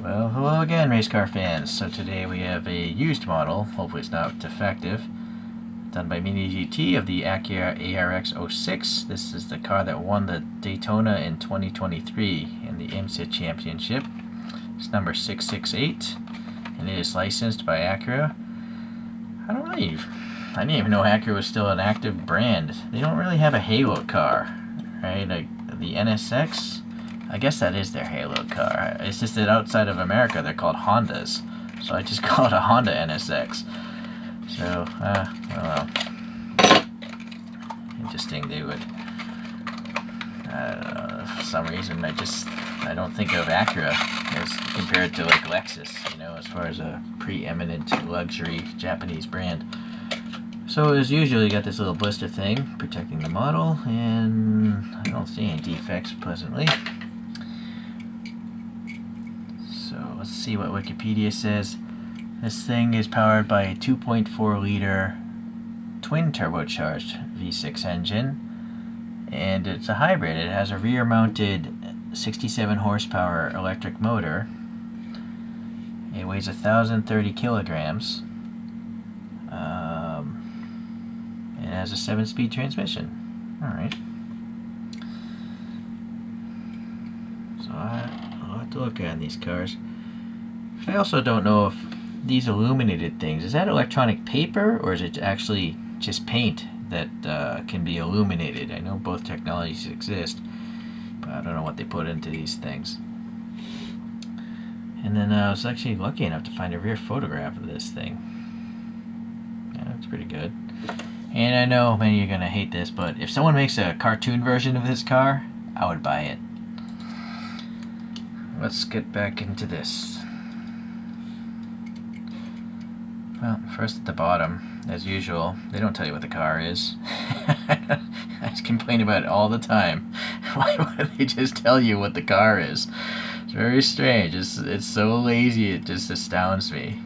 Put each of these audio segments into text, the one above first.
Well, hello again, race car fans. So today we have a used model, hopefully it's not defective, done by MiniGT of the Acura ARX-06. This is the car that won the Daytona in 2023 in the IMSA Championship. It's number 668, and it is licensed by Acura. I didn't even know Acura was still an active brand. They don't really have a halo car, right? Like the NSX. I guess that is their halo car. It's just that outside of America they're called Hondas. So I just call it a Honda NSX. So, well, interesting they would, I don't know, for some reason I don't think of Acura as compared to like Lexus, you know, as far as a preeminent luxury Japanese brand. So as usual, you got this little blister thing protecting the model, and I don't see any defects presently. So let's see what Wikipedia says. This thing is powered by a 2.4 liter twin turbocharged V6 engine, and it's a hybrid. It has a rear mounted 67 horsepower electric motor. It weighs 1,030 kilograms. It has a 7-speed transmission. Alright. So I'll have to look at these cars. I also don't know if these illuminated things, is that electronic paper or is it actually just paint that can be illuminated? I know both technologies exist, but I don't know what they put into these things. And then I was actually lucky enough to find a rear photograph of this thing. Yeah, that's pretty good. And I know many are going to hate this, but if someone makes a cartoon version of this car, I would buy it. Let's get back into this. Well, first at the bottom, as usual, they don't tell you what the car is. I just complain about it all the time. Why would they just tell you what the car is? It's very strange. It's so lazy, it just astounds me.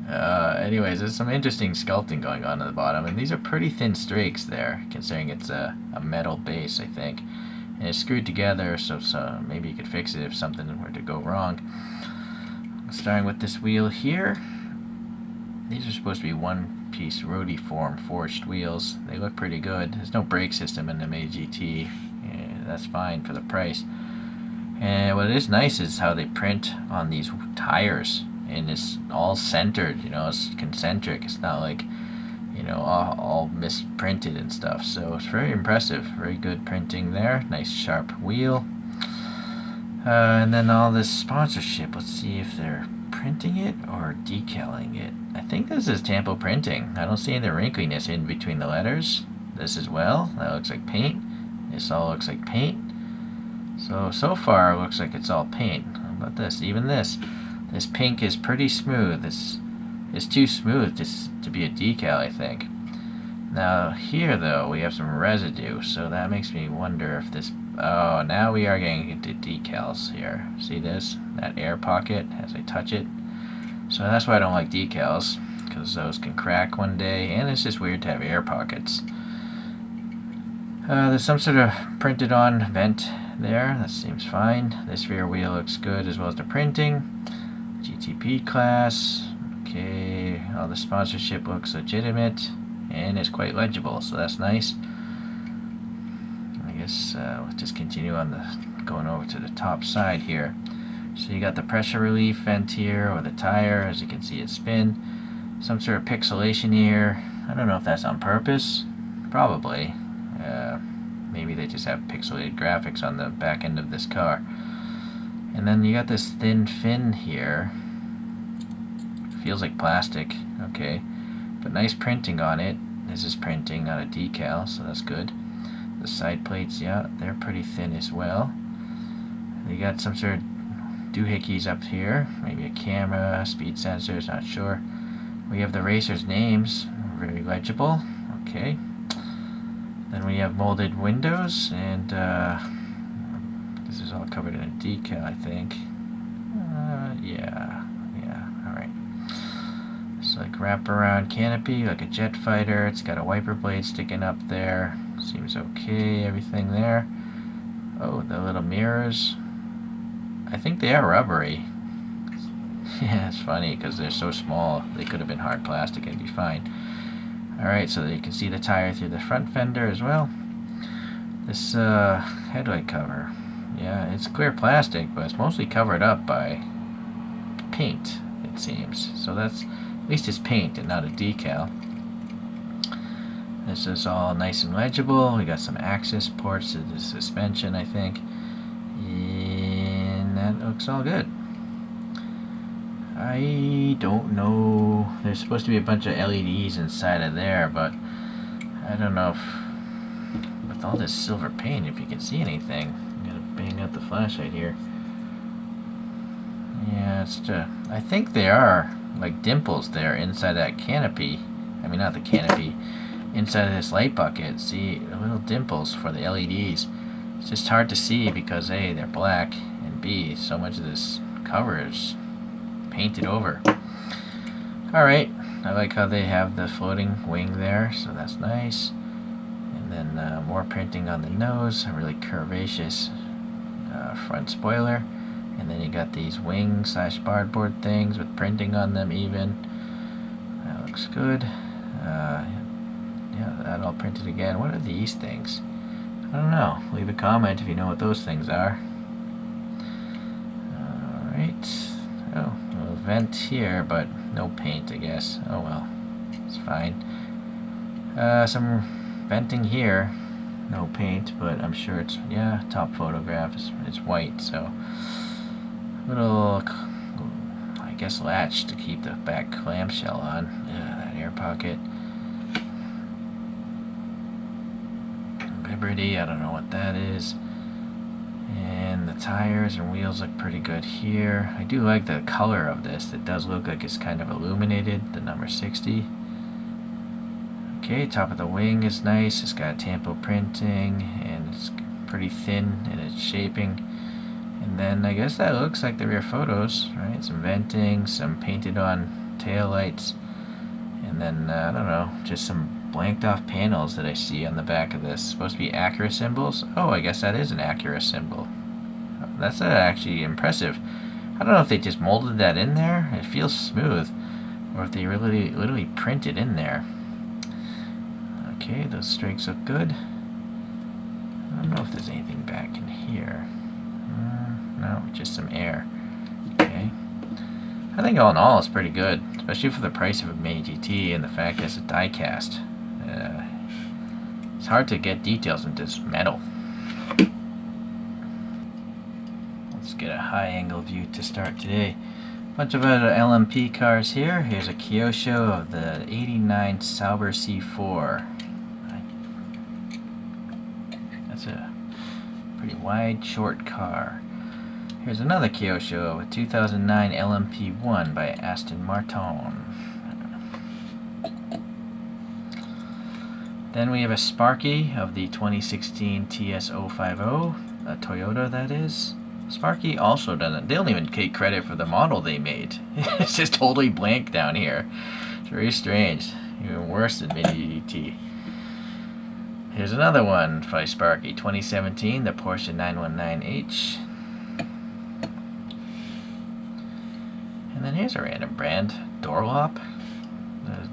Anyways, there's some interesting sculpting going on at the bottom, and these are pretty thin strakes there, considering it's a metal base, I think. And it's screwed together, so maybe you could fix it if something were to go wrong. Starting with this wheel here. These are supposed to be one-piece rotiform forged wheels. They look pretty good. There's no brake system in the MiniGT. Yeah, that's fine for the price. And what is nice is how they print on these tires. And it's all centered, you know, it's concentric. It's not like, you know, all misprinted and stuff. So it's very impressive. Very good printing there. Nice sharp wheel. And then all this sponsorship. Let's see if they're printing it or decaling it. I think this is tampo printing. I don't see any wrinkliness in between the letters. This as well. That looks like paint. This all looks like paint. So far it looks like it's all paint. How about this? Even this. This pink is pretty smooth. This is too smooth to be a decal, I think. Now here though, we have some residue, so that makes me wonder if this... Oh, now we are getting into decals here. See this? That air pocket as I touch it. So that's why I don't like decals, because those can crack one day, and it's just weird to have air pockets. There's some sort of printed on vent there. That seems fine. This rear wheel looks good as well as the printing. GTP class. Okay, all the sponsorship looks legitimate and is quite legible, so that's nice. I guess we'll just continue on going over to the top side here. So you got the pressure relief vent here, or the tire, as you can see it spin. Some sort of pixelation here. I don't know if that's on purpose. Probably. Maybe they just have pixelated graphics on the back end of this car. And then you got this thin fin here. Feels like plastic, okay. But nice printing on it. This is printing, not a decal, so that's good. The side plates, yeah, they're pretty thin as well. You got some sort of doohickeys up here. Maybe a camera, speed sensors, not sure. We have the racers' names, very legible, okay. Then we have molded windows, and this is all covered in a decal, I think. Yeah, alright. It's like wraparound canopy, like a jet fighter. It's got a wiper blade sticking up there. Seems okay, everything there. Oh, the little mirrors. I think they are rubbery. Yeah, it's funny because they're so small. They could have been hard plastic and be fine. Alright, so you can see the tire through the front fender as well. This headlight cover, yeah, it's clear plastic, but it's mostly covered up by paint, it seems. So that's, at least it's paint and not a decal. This is all nice and legible. We got some access ports to the suspension, I think. And that looks all good. I don't know. There's supposed to be a bunch of LEDs inside of there, but I don't know if with all this silver paint, if you can see anything. I'm gonna bang out the flashlight here. Yeah, it's just, I think there are like dimples there inside that canopy. I mean, not the canopy. Inside of this light bucket, see little dimples for the LEDs. It's just hard to see because A, they're black, and B, so much of this cover is painted over. Alright, I like how they have the floating wing there, so that's nice. And then more printing on the nose, a really curvaceous front spoiler. And then you got these wing / barboard things with printing on them even. That looks good. Yeah, that all printed again. What are these things? I don't know. Leave a comment if you know what those things are. Alright. Oh, a little vent here, but no paint, I guess. Oh well. It's fine. Some venting here. No paint, but I'm sure it's, yeah, top photograph is white, so. Little, I guess, latch to keep the back clamshell on. Yeah, that air pocket. Liberty, I don't know what that is. And the tires and wheels look pretty good here. I do like the color of this. It does look like it's kind of illuminated, the number 60. Okay, top of the wing is nice. It's got tampo printing and it's pretty thin in its shaping. And then I guess that looks like the rear photos, right? Some venting, some painted on tail lights, and then I don't know, just some blanked off panels that I see on the back of this. Supposed to be Acura symbols. Oh, I guess that is an Acura symbol. That's actually impressive. I don't know if they just molded that in there. It feels smooth, or if they really literally printed in there. Okay, those strakes look good. I don't know if there's anything back in here. No, just some air. Okay. I think all in all it's pretty good, especially for the price of a Mini GT and the fact that it's a diecast. It's hard to get details into this metal. Let's get a high angle view to start today. Bunch of other LMP cars here. Here's a Kyosho of the '89 Sauber C4. That's a pretty wide, short car. Here's another Kyosho, a 2009 LMP1 by Aston Martin. Then we have a Sparky of the 2016 TS050, a Toyota that is. Sparky also doesn't, they don't even take credit for the model they made. It's just totally blank down here. It's very strange, even worse than MiniGT. Here's another one by Sparky, 2017, the Porsche 919H. And then here's a random brand, Dorlop.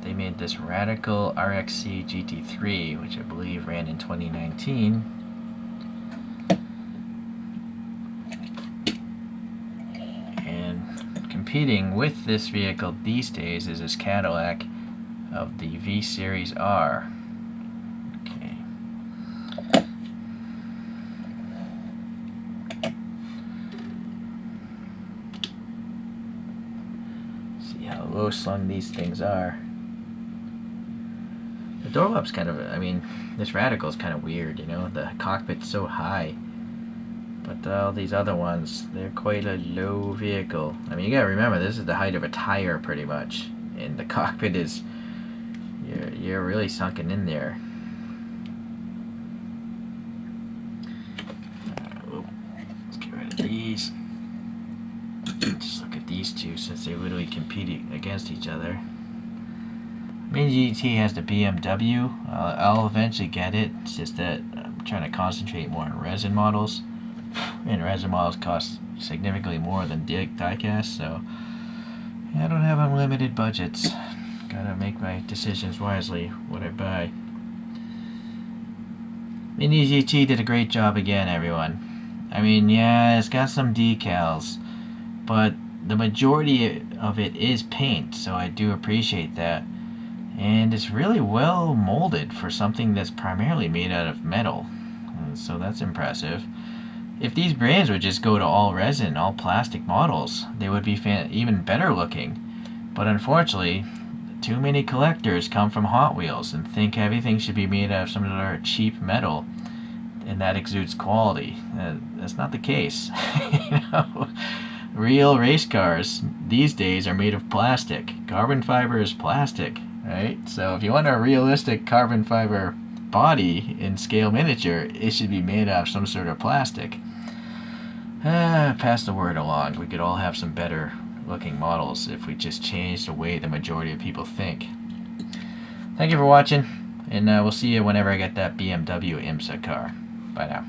They made this Radical RXC GT3, which I believe ran in 2019. And competing with this vehicle these days is this Cadillac of the V Series R. Okay. See how low slung these things are. The door lop's kind of, I mean, this Radical is kind of weird, you know, the cockpit's so high. But all these other ones, they're quite a low vehicle. I mean, you gotta remember, this is the height of a tire pretty much. And the cockpit is, you're really sunken in there. Let's get rid of these. Just look at these two since they literally compete against each other. Mini GT has the BMW. I'll eventually get it. It's just that I'm trying to concentrate more on resin models. And resin models cost significantly more than diecast, so I don't have unlimited budgets. Gotta make my decisions wisely what I buy. MiniGT did a great job again, everyone. I mean, yeah, it's got some decals, but the majority of it is paint, so I do appreciate that. And it's really well molded for something that's primarily made out of metal, so that's impressive. If these brands would just go to all resin, all plastic models, they would be even better looking. But unfortunately, too many collectors come from Hot Wheels and think everything should be made out of some sort of cheap metal and that exudes quality. That's not the case. You know, real race cars these days are made of plastic. Carbon fiber is plastic, right? So if you want a realistic carbon fiber body in scale miniature, it should be made out of some sort of plastic. Pass the word along. We could all have some better looking models if we just change the way the majority of people think. Thank you for watching, and we'll see you whenever I get that BMW IMSA car. Bye now.